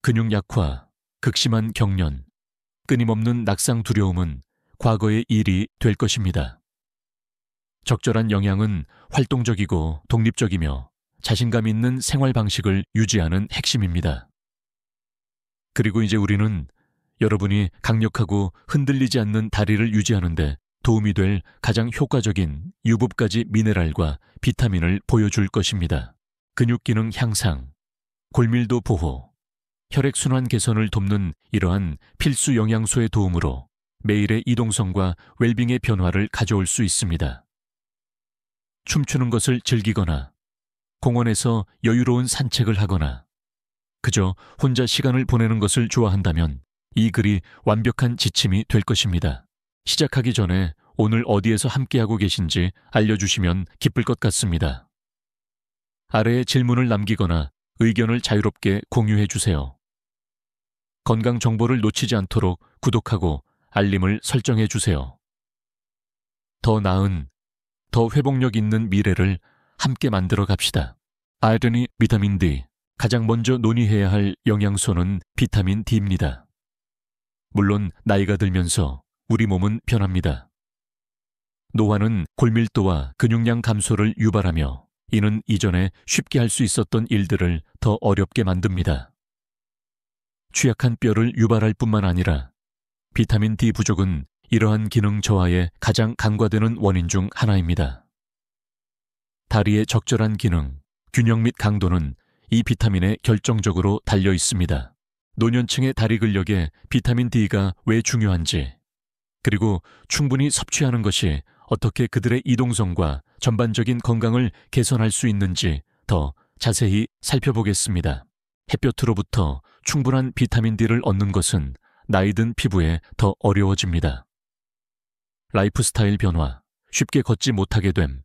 근육 약화, 극심한 경련, 끊임없는 낙상 두려움은 과거의 일이 될 것입니다. 적절한 영양은 활동적이고 독립적이며 자신감 있는 생활 방식을 유지하는 핵심입니다. 그리고 이제 우리는 여러분이 강력하고 흔들리지 않는 다리를 유지하는데 도움이 될 가장 효과적인 유급가지 미네랄과 비타민을 보여줄 것입니다. 근육 기능 향상, 골밀도 보호, 혈액순환 개선을 돕는 이러한 필수 영양소의 도움으로 매일의 이동성과 웰빙의 변화를 가져올 수 있습니다. 춤추는 것을 즐기거나 공원에서 여유로운 산책을 하거나 그저 혼자 시간을 보내는 것을 좋아한다면 이 글이 완벽한 지침이 될 것입니다. 시작하기 전에 오늘 어디에서 함께하고 계신지 알려주시면 기쁠 것 같습니다. 아래에 질문을 남기거나 의견을 자유롭게 공유해 주세요. 건강 정보를 놓치지 않도록 구독하고 알림을 설정해 주세요. 더 나은, 더 회복력 있는 미래를 함께 만들어 갑시다. 아이러니 비타민 D, 가장 먼저 논의해야 할 영양소는 비타민 D입니다. 물론 나이가 들면서 우리 몸은 변합니다. 노화는 골밀도와 근육량 감소를 유발하며 이는 이전에 쉽게 할 수 있었던 일들을 더 어렵게 만듭니다. 취약한 뼈를 유발할 뿐만 아니라 비타민 D 부족은 이러한 기능 저하의 가장 간과되는 원인 중 하나입니다. 다리의 적절한 기능, 균형 및 강도는 이 비타민에 결정적으로 달려 있습니다. 노년층의 다리 근력에 비타민 D가 왜 중요한지, 그리고 충분히 섭취하는 것이 어떻게 그들의 이동성과 전반적인 건강을 개선할 수 있는지 더 자세히 살펴보겠습니다. 햇볕으로부터 충분한 비타민 D를 얻는 것은 나이 든 피부에 더 어려워집니다. 라이프 스타일 변화, 쉽게 걷지 못하게 됨,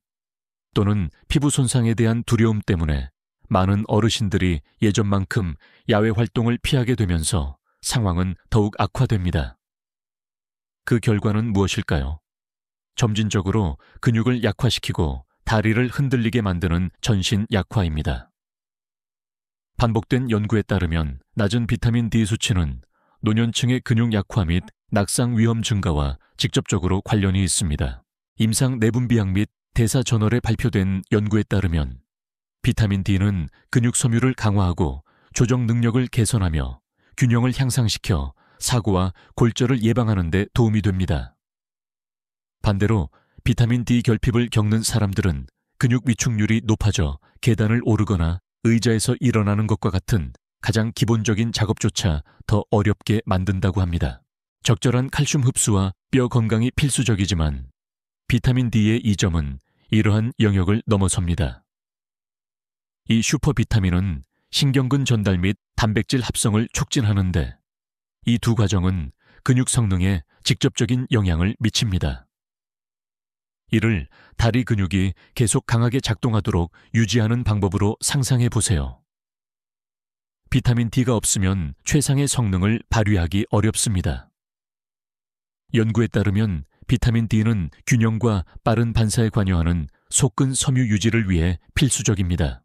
또는 피부 손상에 대한 두려움 때문에 많은 어르신들이 예전만큼 야외 활동을 피하게 되면서 상황은 더욱 악화됩니다. 그 결과는 무엇일까요? 점진적으로 근육을 약화시키고 다리를 흔들리게 만드는 전신 약화입니다. 반복된 연구에 따르면 낮은 비타민 D 수치는 노년층의 근육 약화 및 낙상 위험 증가와 직접적으로 관련이 있습니다. 임상 내분비학 및 대사 저널에 발표된 연구에 따르면 비타민 D는 근육 섬유를 강화하고 조정 능력을 개선하며 균형을 향상시켜 사고와 골절을 예방하는 데 도움이 됩니다. 반대로 비타민 D 결핍을 겪는 사람들은 근육 위축률이 높아져 계단을 오르거나 의자에서 일어나는 것과 같은 가장 기본적인 작업조차 더 어렵게 만든다고 합니다. 적절한 칼슘 흡수와 뼈 건강이 필수적이지만 비타민 D의 이점은 이러한 영역을 넘어섭니다. 이 슈퍼 비타민은 신경근 전달 및 단백질 합성을 촉진하는데 이 두 과정은 근육 성능에 직접적인 영향을 미칩니다. 이를 다리 근육이 계속 강하게 작동하도록 유지하는 방법으로 상상해 보세요. 비타민 D가 없으면 최상의 성능을 발휘하기 어렵습니다. 연구에 따르면 비타민 D는 균형과 빠른 반사에 관여하는 속근 섬유 유지를 위해 필수적입니다.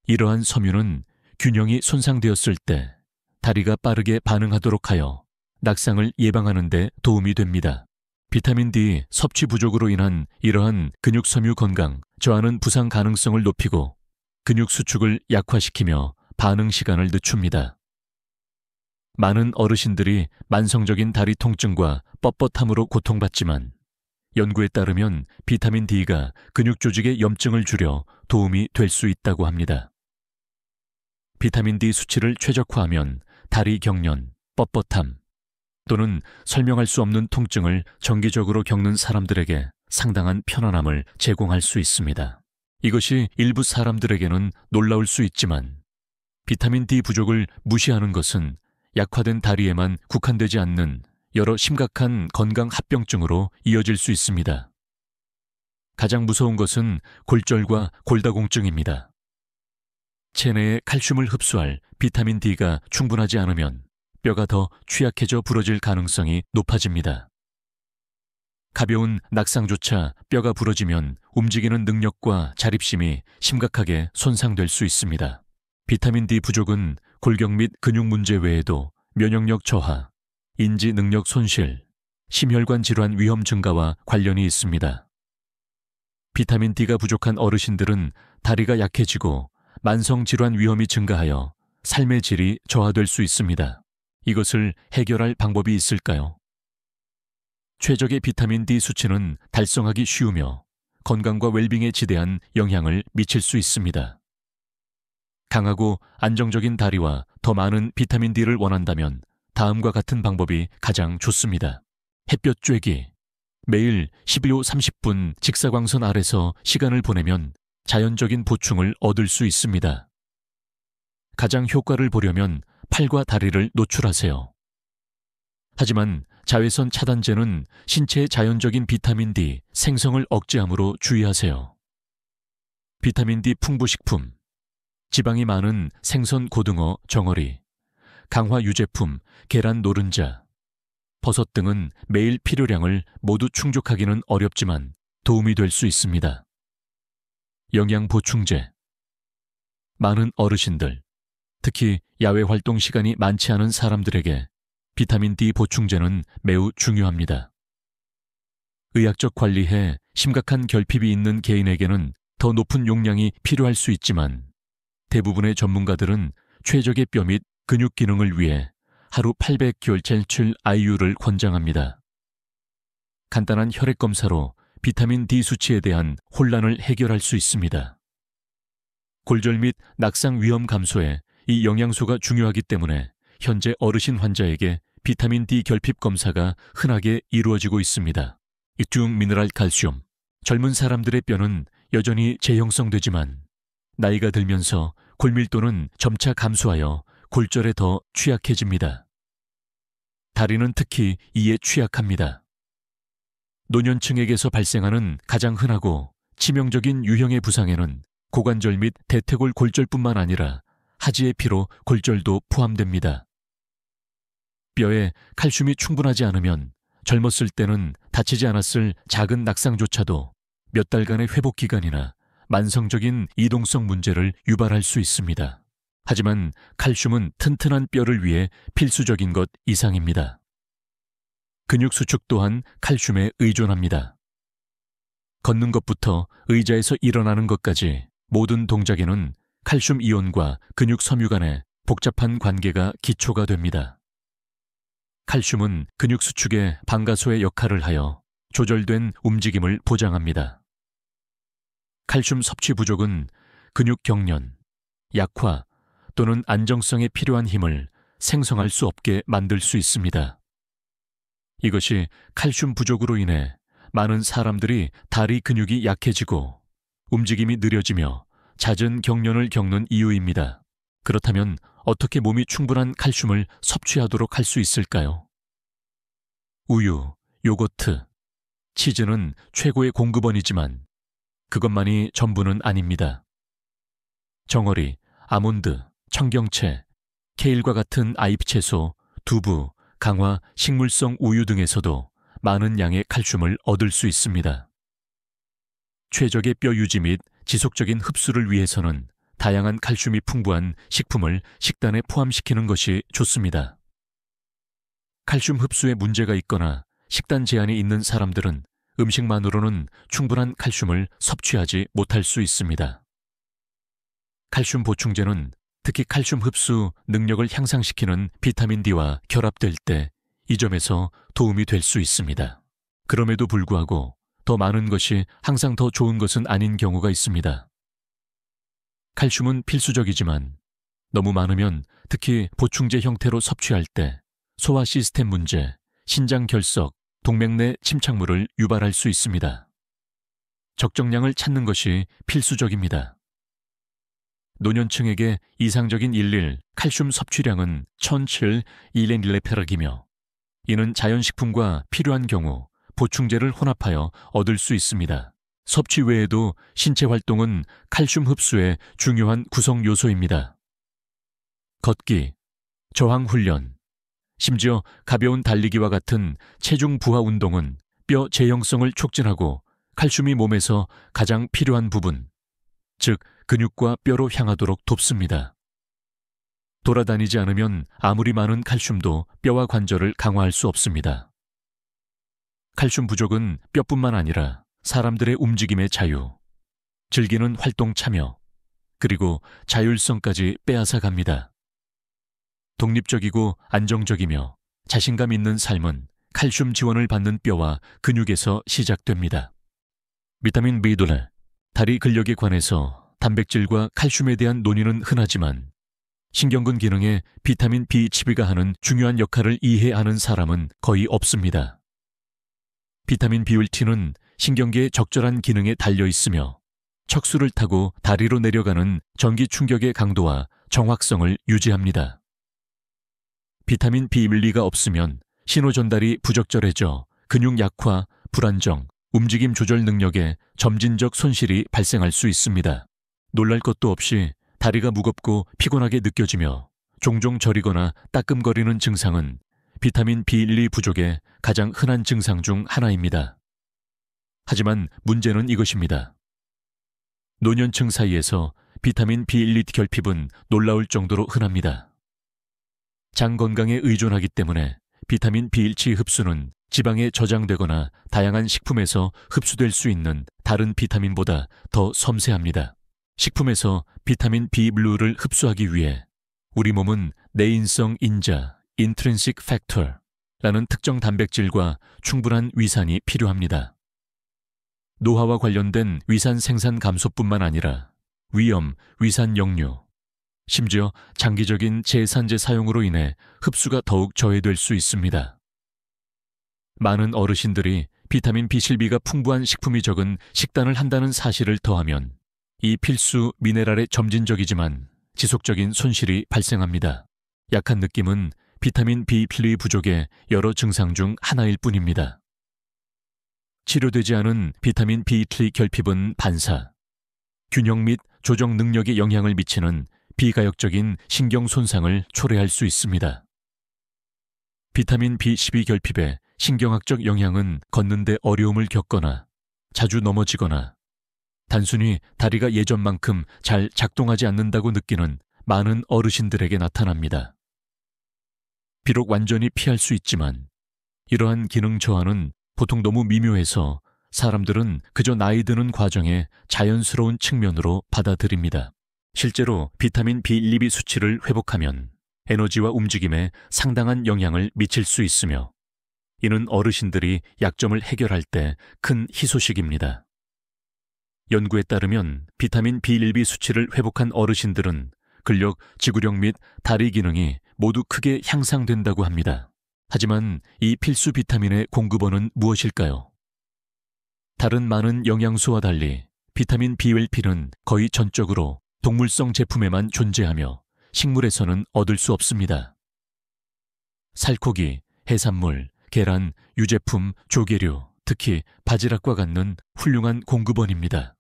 이러한 섬유는 균형이 손상되었을 때 다리가 빠르게 반응하도록 하여 낙상을 예방하는 데 도움이 됩니다. 비타민 D 섭취 부족으로 인한 이러한 근육 섬유 건강 저하는 부상 가능성을 높이고 근육 수축을 약화시키며 반응 시간을 늦춥니다. 많은 어르신들이 만성적인 다리 통증과 뻣뻣함으로 고통받지만 연구에 따르면 비타민 D가 근육 조직의 염증을 줄여 도움이 될 수 있다고 합니다. 비타민 D 수치를 최적화하면 다리 경련, 뻣뻣함 또는 설명할 수 없는 통증을 정기적으로 겪는 사람들에게 상당한 편안함을 제공할 수 있습니다. 이것이 일부 사람들에게는 놀라울 수 있지만 비타민 D 부족을 무시하는 것은 약화된 다리에만 국한되지 않는 여러 심각한 건강 합병증으로 이어질 수 있습니다. 가장 무서운 것은 골절과 골다공증입니다. 체내에 칼슘을 흡수할 비타민 D가 충분하지 않으면 뼈가 더 취약해져 부러질 가능성이 높아집니다. 가벼운 낙상조차 뼈가 부러지면 움직이는 능력과 자립심이 심각하게 손상될 수 있습니다. 비타민 D 부족은 골격 및 근육 문제 외에도 면역력 저하, 인지 능력 손실, 심혈관 질환 위험 증가와 관련이 있습니다. 비타민 D가 부족한 어르신들은 다리가 약해지고 만성 질환 위험이 증가하여 삶의 질이 저하될 수 있습니다. 이것을 해결할 방법이 있을까요? 최적의 비타민 D 수치는 달성하기 쉬우며 건강과 웰빙에 지대한 영향을 미칠 수 있습니다. 강하고 안정적인 다리와 더 많은 비타민 D를 원한다면 다음과 같은 방법이 가장 좋습니다. 햇볕 쬐기. 매일 12호 30분 직사광선 아래서 시간을 보내면 자연적인 보충을 얻을 수 있습니다. 가장 효과를 보려면 팔과 다리를 노출하세요. 하지만 자외선 차단제는 신체의 자연적인 비타민 D 생성을 억제하므로 주의하세요. 비타민 D 풍부 식품, 지방이 많은 생선 고등어, 정어리, 강화 유제품, 계란 노른자, 버섯 등은 매일 필요량을 모두 충족하기는 어렵지만 도움이 될 수 있습니다. 영양 보충제. 많은 어르신들, 특히 야외 활동 시간이 많지 않은 사람들에게 비타민 D 보충제는 매우 중요합니다. 의학적 관리에 심각한 결핍이 있는 개인에게는 더 높은 용량이 필요할 수 있지만 대부분의 전문가들은 최적의 뼈 및 근육 기능을 위해 하루 800결 IU를 권장합니다. 간단한 혈액 검사로 비타민 D 수치에 대한 혼란을 해결할 수 있습니다. 골절 및 낙상 위험 감소에 이 영양소가 중요하기 때문에 현재 어르신 환자에게 비타민 D 결핍 검사가 흔하게 이루어지고 있습니다. 중 미네랄 칼슘. 젊은 사람들의 뼈는 여전히 재형성되지만 나이가 들면서 골밀도는 점차 감소하여 골절에 더 취약해집니다. 다리는 특히 이에 취약합니다. 노년층에게서 발생하는 가장 흔하고 치명적인 유형의 부상에는 고관절 및 대퇴골 골절뿐만 아니라 하지의 피로 골절도 포함됩니다. 뼈에 칼슘이 충분하지 않으면 젊었을 때는 다치지 않았을 작은 낙상조차도 몇 달간의 회복 기간이나 만성적인 이동성 문제를 유발할 수 있습니다. 하지만 칼슘은 튼튼한 뼈를 위해 필수적인 것 이상입니다. 근육 수축 또한 칼슘에 의존합니다. 걷는 것부터 의자에서 일어나는 것까지 모든 동작에는 칼슘 이온과 근육 섬유 간의 복잡한 관계가 기초가 됩니다. 칼슘은 근육 수축의 방가소의 역할을 하여 조절된 움직임을 보장합니다. 칼슘 섭취 부족은 근육 경련, 약화 또는 안정성에 필요한 힘을 생성할 수 없게 만들 수 있습니다. 이것이 칼슘 부족으로 인해 많은 사람들이 다리 근육이 약해지고 움직임이 느려지며 잦은 경련을 겪는 이유입니다. 그렇다면 어떻게 몸이 충분한 칼슘을 섭취하도록 할 수 있을까요? 우유, 요거트, 치즈는 최고의 공급원이지만 그것만이 전부는 아닙니다. 정어리, 아몬드, 청경채, 케일과 같은 아잎 채소, 두부, 강화, 식물성 우유 등에서도 많은 양의 칼슘을 얻을 수 있습니다. 최적의 뼈 유지 및 지속적인 흡수를 위해서는 다양한 칼슘이 풍부한 식품을 식단에 포함시키는 것이 좋습니다. 칼슘 흡수에 문제가 있거나 식단 제한이 있는 사람들은 음식만으로는 충분한 칼슘을 섭취하지 못할 수 있습니다. 칼슘 보충제는 특히 칼슘 흡수 능력을 향상시키는 비타민 D와 결합될 때 이 점에서 도움이 될 수 있습니다. 그럼에도 불구하고 더 많은 것이 항상 더 좋은 것은 아닌 경우가 있습니다. 칼슘은 필수적이지만 너무 많으면 특히 보충제 형태로 섭취할 때 소화 시스템 문제, 신장 결석, 동맥내 침착물을 유발할 수 있습니다. 적정량을 찾는 것이 필수적입니다. 노년층에게 이상적인 일일 칼슘 섭취량은 1007mg/ml이며 이는 자연식품과 필요한 경우 보충제를 혼합하여 얻을 수 있습니다. 섭취 외에도 신체 활동은 칼슘 흡수의 중요한 구성 요소입니다. 걷기, 저항 훈련, 심지어 가벼운 달리기와 같은 체중 부하 운동은 뼈 재형성을 촉진하고 칼슘이 몸에서 가장 필요한 부분, 즉 근육과 뼈로 향하도록 돕습니다. 돌아다니지 않으면 아무리 많은 칼슘도 뼈와 관절을 강화할 수 없습니다. 칼슘 부족은 뼈뿐만 아니라 사람들의 움직임의 자유, 즐기는 활동 참여, 그리고 자율성까지 빼앗아 갑니다. 독립적이고 안정적이며 자신감 있는 삶은 칼슘 지원을 받는 뼈와 근육에서 시작됩니다. 비타민 B2, 다리 근력에 관해서 단백질과 칼슘에 대한 논의는 흔하지만 신경근 기능에 비타민 B12가 하는 중요한 역할을 이해하는 사람은 거의 없습니다. 비타민 B12는 신경계의 적절한 기능에 달려 있으며 척수를 타고 다리로 내려가는 전기 충격의 강도와 정확성을 유지합니다. 비타민 B12가 없으면 신호 전달이 부적절해져 근육 약화, 불안정, 움직임 조절 능력에 점진적 손실이 발생할 수 있습니다. 놀랄 것도 없이 다리가 무겁고 피곤하게 느껴지며 종종 저리거나 따끔거리는 증상은 비타민 B12 부족의 가장 흔한 증상 중 하나입니다. 하지만 문제는 이것입니다. 노년층 사이에서 비타민 B12 결핍은 놀라울 정도로 흔합니다. 장 건강에 의존하기 때문에 비타민 B1 흡수는 지방에 저장되거나 다양한 식품에서 흡수될 수 있는 다른 비타민보다 더 섬세합니다. 식품에서 비타민 B블루를 흡수하기 위해 우리 몸은 내인성 인자, intrinsic factor라는 특정 단백질과 충분한 위산이 필요합니다. 노화와 관련된 위산 생산 감소뿐만 아니라 위염, 위산 역류, 심지어 장기적인 제산제 사용으로 인해 흡수가 더욱 저해될 수 있습니다. 많은 어르신들이 비타민 B12가 풍부한 식품이 적은 식단을 한다는 사실을 더하면 이 필수 미네랄의 점진적이지만 지속적인 손실이 발생합니다. 약한 느낌은 비타민 B12 부족의 여러 증상 중 하나일 뿐입니다. 치료되지 않은 비타민 B12 결핍은 반사, 균형 및 조정 능력에 영향을 미치는 비가역적인 신경 손상을 초래할 수 있습니다. 비타민 B12 결핍의 신경학적 영향은 걷는데 어려움을 겪거나 자주 넘어지거나 단순히 다리가 예전만큼 잘 작동하지 않는다고 느끼는 많은 어르신들에게 나타납니다. 비록 완전히 피할 수 있지만 이러한 기능 저하는 보통 너무 미묘해서 사람들은 그저 나이 드는 과정의 자연스러운 측면으로 받아들입니다. 실제로 비타민 B12 수치를 회복하면 에너지와 움직임에 상당한 영향을 미칠 수 있으며 이는 어르신들이 약점을 해결할 때 큰 희소식입니다. 연구에 따르면 비타민 B12 수치를 회복한 어르신들은 근력, 지구력 및 다리 기능이 모두 크게 향상된다고 합니다. 하지만 이 필수 비타민의 공급원은 무엇일까요? 다른 많은 영양소와 달리 비타민 B12는 거의 전적으로 동물성 제품에만 존재하며 식물에서는 얻을 수 없습니다. 살코기, 해산물, 계란, 유제품, 조개류, 특히 바지락과 같은 훌륭한 공급원입니다.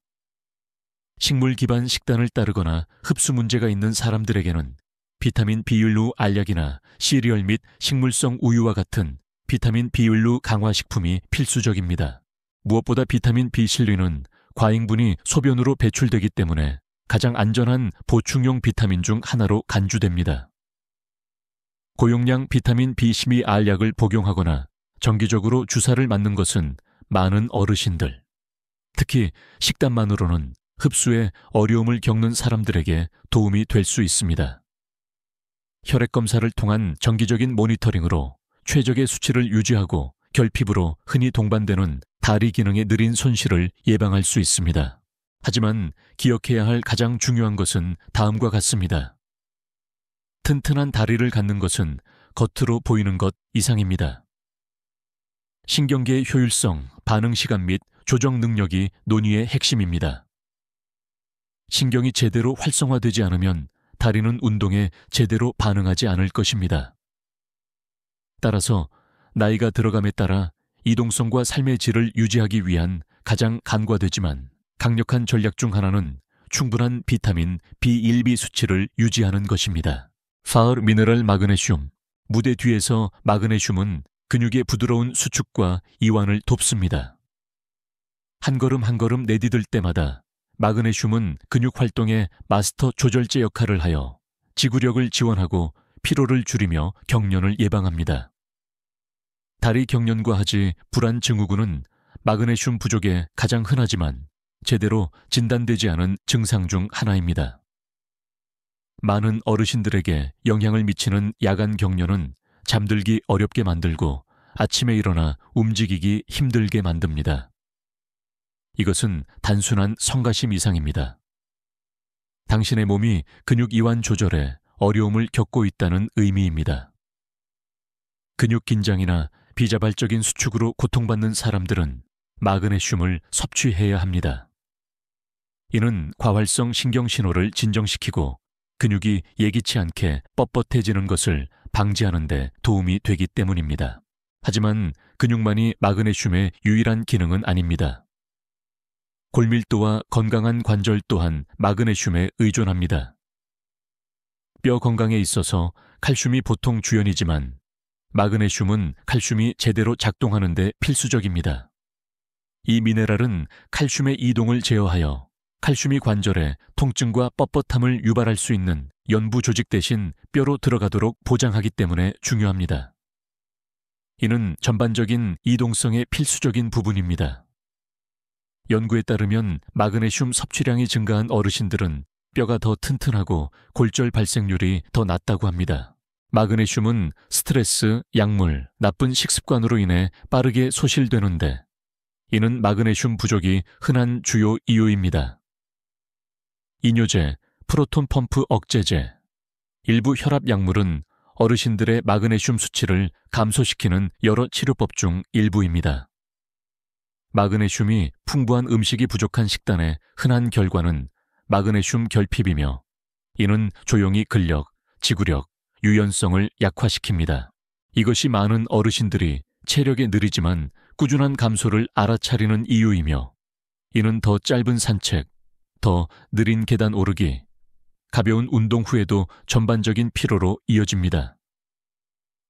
식물 기반 식단을 따르거나 흡수 문제가 있는 사람들에게는 비타민 B율루 알약이나 시리얼 및 식물성 우유와 같은 비타민 B율루 강화 식품이 필수적입니다. 무엇보다 비타민 B 실린은 과잉분이 소변으로 배출되기 때문에 가장 안전한 보충용 비타민 중 하나로 간주됩니다. 고용량 비타민 B12 알약을 복용하거나 정기적으로 주사를 맞는 것은 많은 어르신들, 특히 식단만으로는 흡수에 어려움을 겪는 사람들에게 도움이 될 수 있습니다. 혈액 검사를 통한 정기적인 모니터링으로 최적의 수치를 유지하고 결핍으로 흔히 동반되는 다리 기능의 느린 손실을 예방할 수 있습니다. 하지만 기억해야 할 가장 중요한 것은 다음과 같습니다. 튼튼한 다리를 갖는 것은 겉으로 보이는 것 이상입니다. 신경계의 효율성, 반응 시간 및 조정 능력이 논의의 핵심입니다. 신경이 제대로 활성화되지 않으면 다리는 운동에 제대로 반응하지 않을 것입니다. 따라서 나이가 들어감에 따라 이동성과 삶의 질을 유지하기 위한 가장 간과되지만 강력한 전략 중 하나는 충분한 비타민 B1B 수치를 유지하는 것입니다. 파울 미네랄 마그네슘, 무대 뒤에서 마그네슘은 근육의 부드러운 수축과 이완을 돕습니다. 한 걸음 한 걸음 내디딜 때마다 마그네슘은 근육 활동의 마스터 조절제 역할을 하여 지구력을 지원하고 피로를 줄이며 경련을 예방합니다. 다리 경련과 하지 불안 증후군은 마그네슘 부족에 가장 흔하지만 제대로 진단되지 않은 증상 중 하나입니다. 많은 어르신들에게 영향을 미치는 야간 경련은 잠들기 어렵게 만들고 아침에 일어나 움직이기 힘들게 만듭니다. 이것은 단순한 성가심 이상입니다. 당신의 몸이 근육 이완 조절에 어려움을 겪고 있다는 의미입니다. 근육 긴장이나 비자발적인 수축으로 고통받는 사람들은 마그네슘을 섭취해야 합니다. 이는 과활성 신경신호를 진정시키고 근육이 예기치 않게 뻣뻣해지는 것을 방지하는 데 도움이 되기 때문입니다. 하지만 근육만이 마그네슘의 유일한 기능은 아닙니다. 골밀도와 건강한 관절 또한 마그네슘에 의존합니다. 뼈 건강에 있어서 칼슘이 보통 주연이지만 마그네슘은 칼슘이 제대로 작동하는 데 필수적입니다. 이 미네랄은 칼슘의 이동을 제어하여 칼슘이 관절에 통증과 뻣뻣함을 유발할 수 있는 연부 조직 대신 뼈로 들어가도록 보장하기 때문에 중요합니다. 이는 전반적인 이동성의 필수적인 부분입니다. 연구에 따르면 마그네슘 섭취량이 증가한 어르신들은 뼈가 더 튼튼하고 골절 발생률이 더 낮다고 합니다. 마그네슘은 스트레스, 약물, 나쁜 식습관으로 인해 빠르게 소실되는데 이는 마그네슘 부족이 흔한 주요 이유입니다. 이뇨제, 프로톤 펌프 억제제, 일부 혈압 약물은 어르신들의 마그네슘 수치를 감소시키는 여러 치료법 중 일부입니다. 마그네슘이 풍부한 음식이 부족한 식단의 흔한 결과는 마그네슘 결핍이며 이는 조용히 근력, 지구력, 유연성을 약화시킵니다. 이것이 많은 어르신들이 체력이 느리지만 꾸준한 감소를 알아차리는 이유이며 이는 더 짧은 산책, 더 느린 계단 오르기, 가벼운 운동 후에도 전반적인 피로로 이어집니다.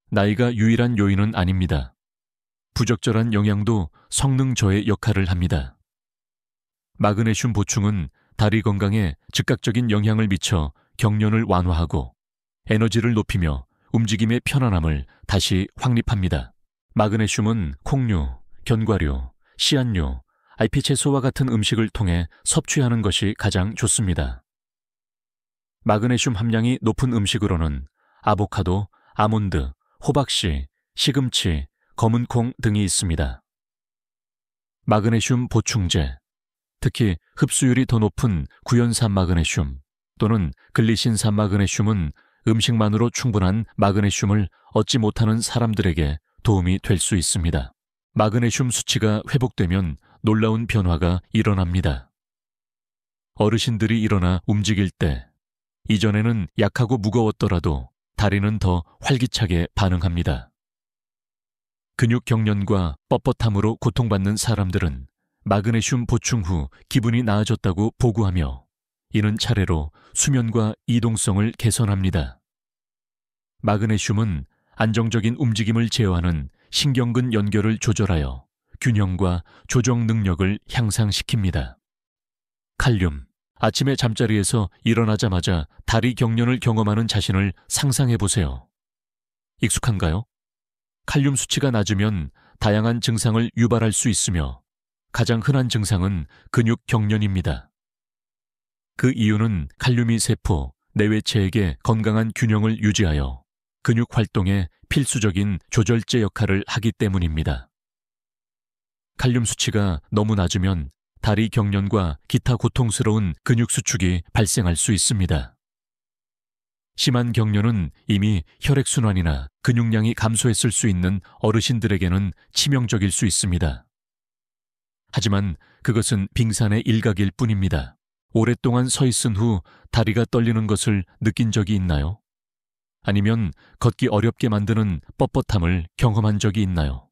나이가 유일한 요인은 아닙니다. 부적절한 영양도 성능 저해 역할을 합니다. 마그네슘 보충은 다리 건강에 즉각적인 영향을 미쳐 경련을 완화하고 에너지를 높이며 움직임의 편안함을 다시 확립합니다. 마그네슘은 콩류, 견과류, 씨앗류, 알피채소와 같은 음식을 통해 섭취하는 것이 가장 좋습니다. 마그네슘 함량이 높은 음식으로는 아보카도, 아몬드, 호박씨, 시금치, 검은콩 등이 있습니다. 마그네슘 보충제, 특히 흡수율이 더 높은 구연산 마그네슘 또는 글리신산 마그네슘은 음식만으로 충분한 마그네슘을 얻지 못하는 사람들에게 도움이 될 수 있습니다. 마그네슘 수치가 회복되면 놀라운 변화가 일어납니다. 어르신들이 일어나 움직일 때 이전에는 약하고 무거웠더라도 다리는 더 활기차게 반응합니다. 근육 경련과 뻣뻣함으로 고통받는 사람들은 마그네슘 보충 후 기분이 나아졌다고 보고하며 이는 차례로 수면과 이동성을 개선합니다. 마그네슘은 안정적인 움직임을 제어하는 신경근 연결을 조절하여 균형과 조정 능력을 향상시킵니다. 칼륨, 아침에 잠자리에서 일어나자마자 다리 경련을 경험하는 자신을 상상해 보세요. 익숙한가요? 칼륨 수치가 낮으면 다양한 증상을 유발할 수 있으며 가장 흔한 증상은 근육 경련입니다. 그 이유는 칼륨이 세포, 내외체에게 건강한 균형을 유지하여 근육 활동에 필수적인 조절제 역할을 하기 때문입니다. 칼륨 수치가 너무 낮으면 다리 경련과 기타 고통스러운 근육 수축이 발생할 수 있습니다. 심한 경련은 이미 혈액순환이나 근육량이 감소했을 수 있는 어르신들에게는 치명적일 수 있습니다. 하지만 그것은 빙산의 일각일 뿐입니다. 오랫동안 서 있은 후 다리가 떨리는 것을 느낀 적이 있나요? 아니면 걷기 어렵게 만드는 뻣뻣함을 경험한 적이 있나요?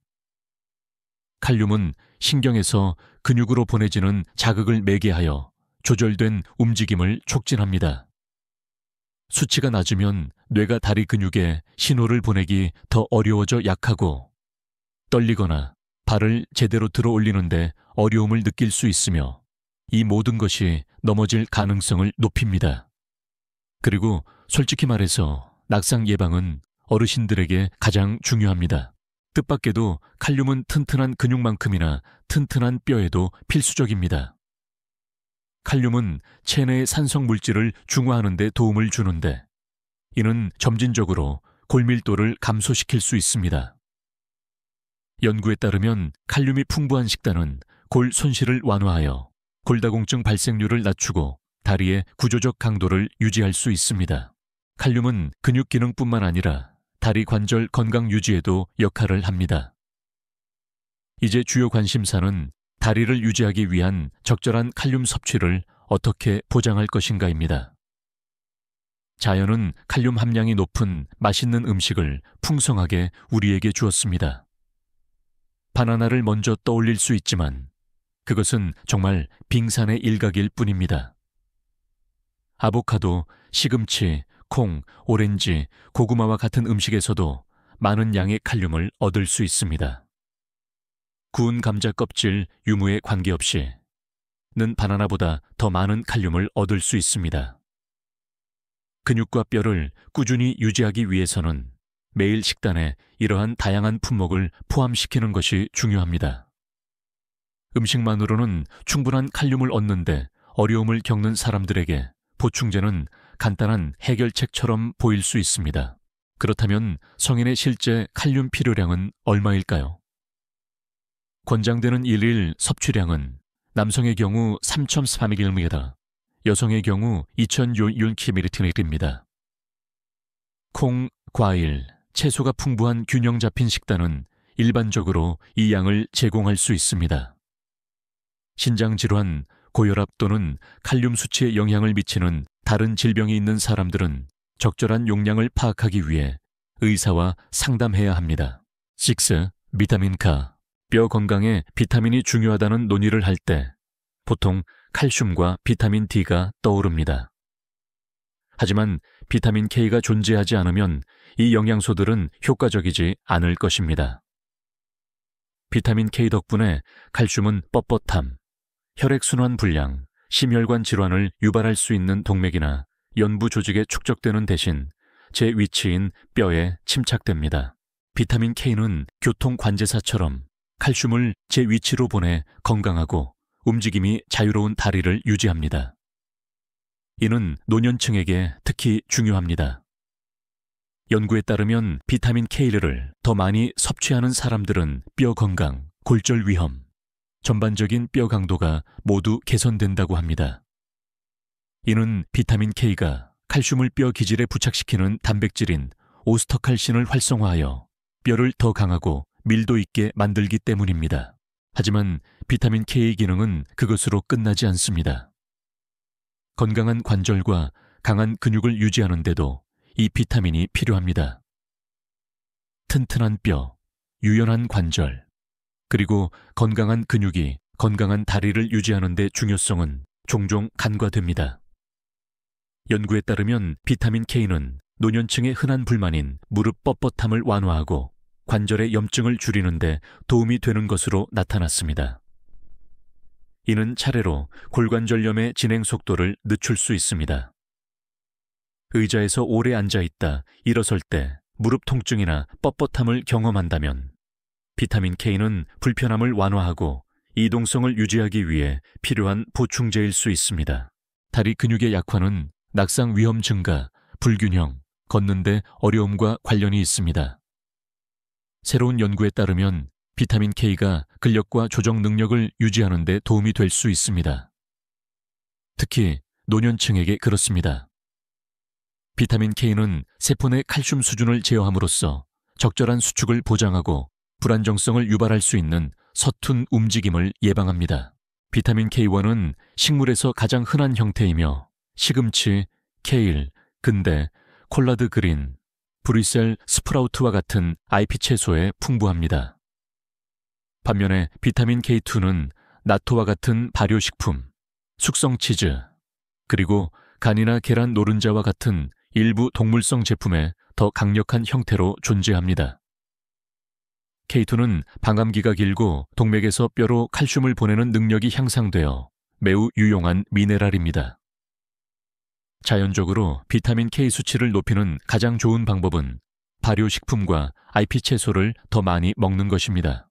칼륨은 신경에서 근육으로 보내지는 자극을 매개하여 조절된 움직임을 촉진합니다. 수치가 낮으면 뇌가 다리 근육에 신호를 보내기 더 어려워져 약하고 떨리거나 발을 제대로 들어 올리는데 어려움을 느낄 수 있으며 이 모든 것이 넘어질 가능성을 높입니다. 그리고 솔직히 말해서 낙상 예방은 어르신들에게 가장 중요합니다. 뜻밖에도 칼륨은 튼튼한 근육만큼이나 튼튼한 뼈에도 필수적입니다. 칼륨은 체내의 산성 물질을 중화하는 데 도움을 주는데 이는 점진적으로 골밀도를 감소시킬 수 있습니다. 연구에 따르면 칼륨이 풍부한 식단은 골 손실을 완화하여 골다공증 발생률을 낮추고 다리의 구조적 강도를 유지할 수 있습니다. 칼륨은 근육 기능뿐만 아니라 다리 관절 건강 유지에도 역할을 합니다. 이제 주요 관심사는 다리를 유지하기 위한 적절한 칼륨 섭취를 어떻게 보장할 것인가입니다. 자연은 칼륨 함량이 높은 맛있는 음식을 풍성하게 우리에게 주었습니다. 바나나를 먼저 떠올릴 수 있지만 그것은 정말 빙산의 일각일 뿐입니다. 아보카도, 시금치, 콩, 오렌지, 고구마와 같은 음식에서도 많은 양의 칼륨을 얻을 수 있습니다. 구운 감자 껍질, 유무에 관계없이 는 바나나보다 더 많은 칼륨을 얻을 수 있습니다. 근육과 뼈를 꾸준히 유지하기 위해서는 매일 식단에 이러한 다양한 품목을 포함시키는 것이 중요합니다. 음식만으로는 충분한 칼륨을 얻는데 어려움을 겪는 사람들에게 보충제는 간단한 해결책처럼 보일 수 있습니다. 그렇다면 성인의 실제 칼륨 필요량은 얼마일까요? 권장되는 일일 섭취량은 남성의 경우 3,400mg, 여성의 경우 2,000mg입니다. 콩, 과일, 채소가 풍부한 균형 잡힌 식단은 일반적으로 이 양을 제공할 수 있습니다. 신장질환, 고혈압 또는 칼륨 수치에 영향을 미치는 다른 질병이 있는 사람들은 적절한 용량을 파악하기 위해 의사와 상담해야 합니다. 6. 비타민카. 뼈 건강에 비타민이 중요하다는 논의를 할 때 보통 칼슘과 비타민 D가 떠오릅니다. 하지만 비타민 K가 존재하지 않으면 이 영양소들은 효과적이지 않을 것입니다. 비타민 K 덕분에 칼슘은 뻣뻣함, 혈액순환 불량, 심혈관 질환을 유발할 수 있는 동맥이나 연부 조직에 축적되는 대신 제 위치인 뼈에 침착됩니다. 비타민 K는 교통관제사처럼 칼슘을 제 위치로 보내 건강하고 움직임이 자유로운 다리를 유지합니다. 이는 노년층에게 특히 중요합니다. 연구에 따르면 비타민 K를 더 많이 섭취하는 사람들은 뼈 건강, 골절 위험, 전반적인 뼈 강도가 모두 개선된다고 합니다. 이는 비타민 K가 칼슘을 뼈 기질에 부착시키는 단백질인 오스터칼신을 활성화하여 뼈를 더 강하고 밀도 있게 만들기 때문입니다. 하지만 비타민 K의 기능은 그것으로 끝나지 않습니다. 건강한 관절과 강한 근육을 유지하는 데도 이 비타민이 필요합니다. 튼튼한 뼈, 유연한 관절, 그리고 건강한 근육이 건강한 다리를 유지하는 데 중요성은 종종 간과됩니다. 연구에 따르면 비타민 K는 노년층의 흔한 불만인 무릎 뻣뻣함을 완화하고 관절의 염증을 줄이는 데 도움이 되는 것으로 나타났습니다. 이는 차례로 골관절염의 진행 속도를 늦출 수 있습니다. 의자에서 오래 앉아있다 일어설 때 무릎 통증이나 뻣뻣함을 경험한다면 비타민 K는 불편함을 완화하고 이동성을 유지하기 위해 필요한 보충제일 수 있습니다. 다리 근육의 약화는 낙상 위험 증가, 불균형, 걷는데 어려움과 관련이 있습니다. 새로운 연구에 따르면 비타민 K가 근력과 조정 능력을 유지하는 데 도움이 될 수 있습니다. 특히 노년층에게 그렇습니다. 비타민 K는 세포 내 칼슘 수준을 제어함으로써 적절한 수축을 보장하고 불안정성을 유발할 수 있는 서툰 움직임을 예방합니다. 비타민 K1은 식물에서 가장 흔한 형태이며 시금치, 케일, 근대, 콜라드 그린, 브뤼셀 스프라우트와 같은 잎 채소에 풍부합니다. 반면에 비타민 K2는 나토와 같은 발효식품, 숙성 치즈, 그리고 간이나 계란 노른자와 같은 일부 동물성 제품에 더 강력한 형태로 존재합니다. K2는 방암기가 길고 동맥에서 뼈로 칼슘을 보내는 능력이 향상되어 매우 유용한 미네랄입니다. 자연적으로 비타민 K 수치를 높이는 가장 좋은 방법은 발효식품과 IP 채소를 더 많이 먹는 것입니다.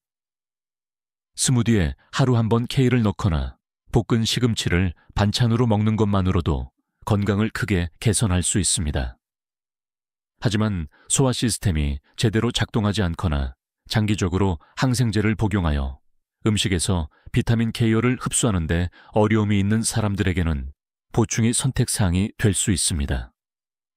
스무디에 하루 한 번 K를 넣거나 볶은 시금치를 반찬으로 먹는 것만으로도 건강을 크게 개선할 수 있습니다. 하지만 소화 시스템이 제대로 작동하지 않거나 장기적으로 항생제를 복용하여 음식에서 비타민 K를 흡수하는 데 어려움이 있는 사람들에게는 보충이 선택사항이 될 수 있습니다.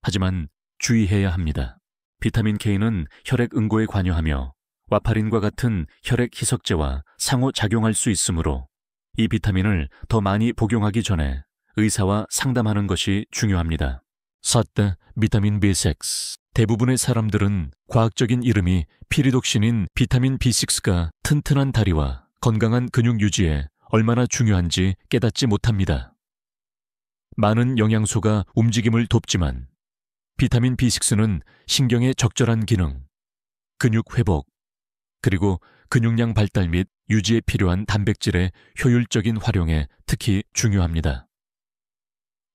하지만 주의해야 합니다. 비타민 K는 혈액 응고에 관여하며 와파린과 같은 혈액 희석제와 상호작용할 수 있으므로 이 비타민을 더 많이 복용하기 전에 의사와 상담하는 것이 중요합니다. 사태 비타민 B6. 대부분의 사람들은 과학적인 이름이 피리독신인 비타민 B6가 튼튼한 다리와 건강한 근육 유지에 얼마나 중요한지 깨닫지 못합니다. 많은 영양소가 움직임을 돕지만 비타민 B6는 신경의 적절한 기능, 근육 회복, 그리고 근육량 발달 및 유지에 필요한 단백질의 효율적인 활용에 특히 중요합니다.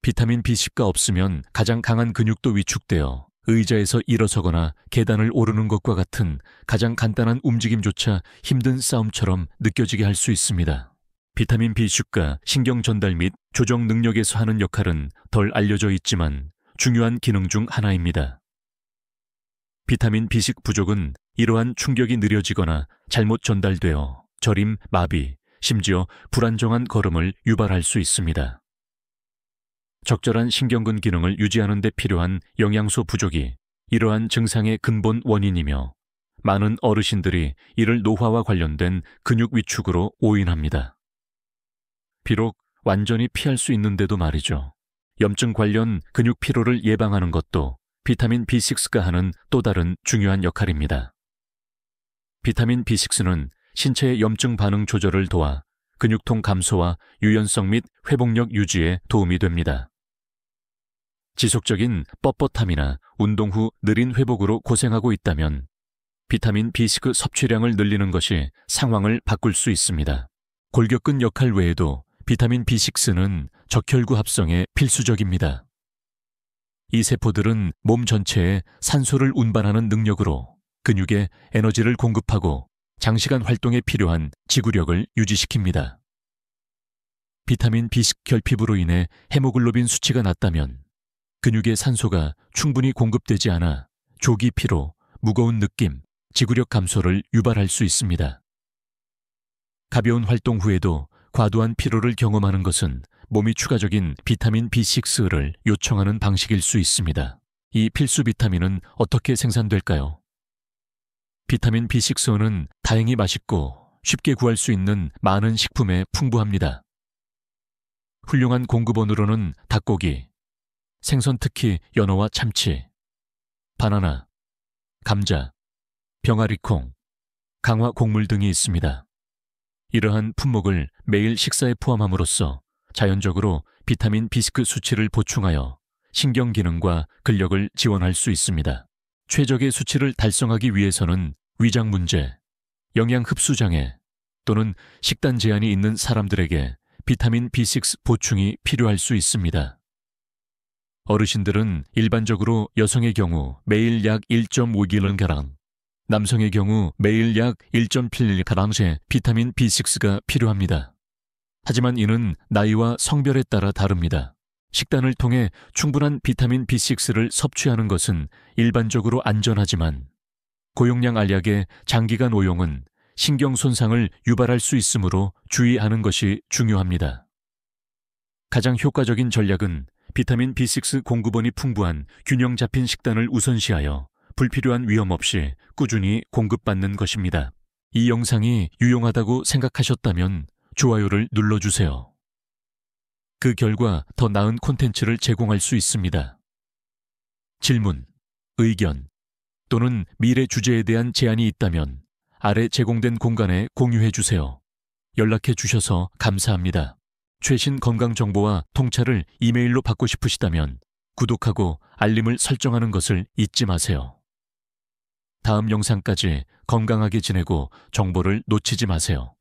비타민 B10가 없으면 가장 강한 근육도 위축되어 의자에서 일어서거나 계단을 오르는 것과 같은 가장 간단한 움직임조차 힘든 싸움처럼 느껴지게 할 수 있습니다. 비타민 B10가 신경 전달 및 조정 능력에서 하는 역할은 덜 알려져 있지만 중요한 기능 중 하나입니다. 비타민 B10 부족은 이러한 충격이 느려지거나 잘못 전달되어 저림, 마비, 심지어 불안정한 걸음을 유발할 수 있습니다. 적절한 신경근 기능을 유지하는 데 필요한 영양소 부족이 이러한 증상의 근본 원인이며 많은 어르신들이 이를 노화와 관련된 근육 위축으로 오인합니다. 비록 완전히 피할 수 있는데도 말이죠. 염증 관련 근육 피로를 예방하는 것도 비타민 B6가 하는 또 다른 중요한 역할입니다. 비타민 B6는 신체의 염증 반응 조절을 도와 근육통 감소와 유연성 및 회복력 유지에 도움이 됩니다. 지속적인 뻣뻣함이나 운동 후 느린 회복으로 고생하고 있다면 비타민 B6 섭취량을 늘리는 것이 상황을 바꿀 수 있습니다. 골격근 역할 외에도 비타민 B6는 적혈구 합성에 필수적입니다. 이 세포들은 몸 전체에 산소를 운반하는 능력으로 근육에 에너지를 공급하고 장시간 활동에 필요한 지구력을 유지시킵니다. 비타민 B10 결핍으로 인해 헤모글로빈 수치가 낮다면 근육의 산소가 충분히 공급되지 않아 조기 피로, 무거운 느낌, 지구력 감소를 유발할 수 있습니다. 가벼운 활동 후에도 과도한 피로를 경험하는 것은 몸이 추가적인 비타민 B6를 요청하는 방식일 수 있습니다. 이 필수 비타민은 어떻게 생산될까요? 비타민 B6는 다행히 맛있고 쉽게 구할 수 있는 많은 식품에 풍부합니다. 훌륭한 공급원으로는 닭고기, 생선 특히 연어와 참치, 바나나, 감자, 병아리콩, 강화 곡물 등이 있습니다. 이러한 품목을 매일 식사에 포함함으로써 자연적으로 비타민 B6 수치를 보충하여 신경 기능과 근력을 지원할 수 있습니다. 최적의 수치를 달성하기 위해서는 위장 문제, 영양 흡수 장애 또는 식단 제한이 있는 사람들에게 비타민 B6 보충이 필요할 수 있습니다. 어르신들은 일반적으로 여성의 경우 매일 약 1.5kg, 남성의 경우 매일 약 1.8kg의 비타민 B6가 필요합니다. 하지만 이는 나이와 성별에 따라 다릅니다. 식단을 통해 충분한 비타민 B6를 섭취하는 것은 일반적으로 안전하지만 고용량 알약의 장기간 오용은 신경 손상을 유발할 수 있으므로 주의하는 것이 중요합니다. 가장 효과적인 전략은 비타민 B6 공급원이 풍부한 균형 잡힌 식단을 우선시하여 불필요한 위험 없이 꾸준히 공급받는 것입니다. 이 영상이 유용하다고 생각하셨다면 좋아요를 눌러주세요. 그 결과 더 나은 콘텐츠를 제공할 수 있습니다. 질문, 의견 또는 미래 주제에 대한 제안이 있다면 아래 제공된 공간에 공유해 주세요. 연락해 주셔서 감사합니다. 최신 건강 정보와 통찰을 이메일로 받고 싶으시다면 구독하고 알림을 설정하는 것을 잊지 마세요. 다음 영상까지 건강하게 지내고 정보를 놓치지 마세요.